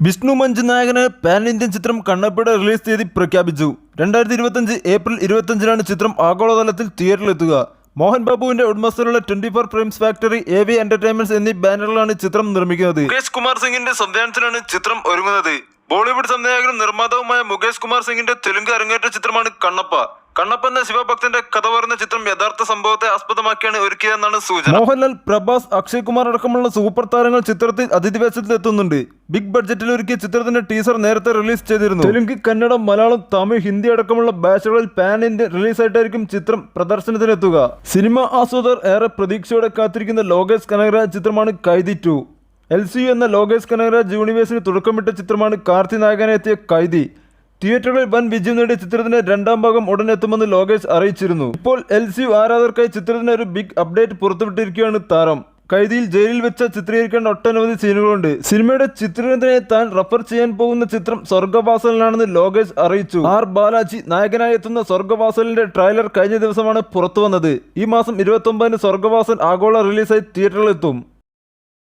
വിഷ്ണു മഞ്ജു നായകന് pan Indian ചിത്രം കണ്ണപ്പയുടെ release തീയതി പ്രഖ്യാപിച്ചു. 2025 ഏപ്രിൽ 25-നാണ് ചിത്രം ആഗോളതലത്തിൽ തിയേറ്ററിലെത്തുക. മോഹൻ ബാബുവിന്റെ ഉടമസ്ഥയിലുള്ള 24 ഫ്രെയിംസ് ഫാക്ടറി, AV എന്റർടൈൻമെന്റ്സ് എന്നീ ബാനറിലാണ് ചിത്രം നിർമ്മിക്കുന്നത്. മുകേഷ് കുമാർ സിംഗിന്റെ സംവിധാനത്തിലാണ് ചിത്രം ഒരുങ്ങുന്നത്. ബോളിവുഡ് സംവിധായകനും നിർമ്മാതാവുമായ മുകേഷ് കുമാർ സിംഗിന്റെ തെലുങ്ക് അരങ്ങേറ്റ ചിത്രമാണ് കണ്ണപ്പ. കണ്ണപ്പ എന്ന ശിവഭക്തന്റെ കഥ പറയുന്ന ചിത്രം യഥാർത്ഥ സംഭവത്തെ ആസ്പദമാക്കിയാണ് ഒരുക്കിയതെന്നാണ് സൂചന. മോഹൻലാൽ, പ്രഭാസ്, അക്ഷയ് കുമാർ അടക്കമുള്ള സൂപ്പർ താരങ്ങൾ ചിത്രത്തിൽ അതിഥിവേഷത്തിൽ എത്തുന്നുണ്ട്. ബിഗ് ബഡ്ജറ്റിൽ ഒരുക്കിയ ചിത്രത്തിന്റെ ടീസർ നേരത്തെ റിലീസ് ചെയ്തിരുന്നു. തെലുങ്ക്, കന്നഡ, മലയാളം, തമിഴ്, ഹിന്ദി അടക്കമുള്ള ഭാഷകളിൽ പാൻ ഇന്ത്യൻ റിലീസായിട്ടായിരിക്കും ചിത്രം പ്രദർശനത്തിനെത്തുക. സിനിമ ആസ്വാദകർ ഏറെ പ്രതീക്ഷയോടെ കാത്തിരിക്കുന്ന ലോകേഷ് കനകരാജ് ചിത്രമാണ് കൈദി 2. LCU എന്ന ലോകേഷ് കനകരാജ് യൂണിവേഴ്സിന് തുടക്കമിട്ട ചിത്രമാണ് കാർത്തി നായകനെ എത്തിയ കൈദി. തിയേറ്ററുകളിൽ വൻ വിജയം നേടിയ ചിത്രത്തിന്റെ 2ാം ഭാഗം ഉടൻ എത്തുമെന്ന് ലോകേഷ് അറിയിച്ചിരുന്നു. ഇപ്പോൾ LCU ആരാധകർക്കായി ചിത്രത്തിന് ഒരു ബിഗ് അപ്ഡേറ്റ് പുറത്തുവിട്ടിരിക്കുകയാണ് താരം. കൈദിയിൽ ജയിലിൽ വെച്ച് ചിത്രീകരിക്കേണ്ട ഒട്ടനവധി സീനുകളുണ്ട്. സിനിമയുടെ ചിത്രീകരണത്തിനായി താൻ റഫർ ചെയ്യാൻ പോകുന്ന ചിത്രം സ്വർഗവാസലിനാണെന്ന് ലോകേഷ് അറിയിച്ചു. R ബാലാജി നായകനായി എത്തുന്ന സ്വർഗവാസലിന്റെ ട്രെയിലർ കഴിഞ്ഞ ദിവസമാണ് പുറത്തുവന്നത്. ഈ മാസം 29-ന് സ്വർഗവാസൽ ആഗോള റിലീസായി തിയേറ്ററിലെത്തും.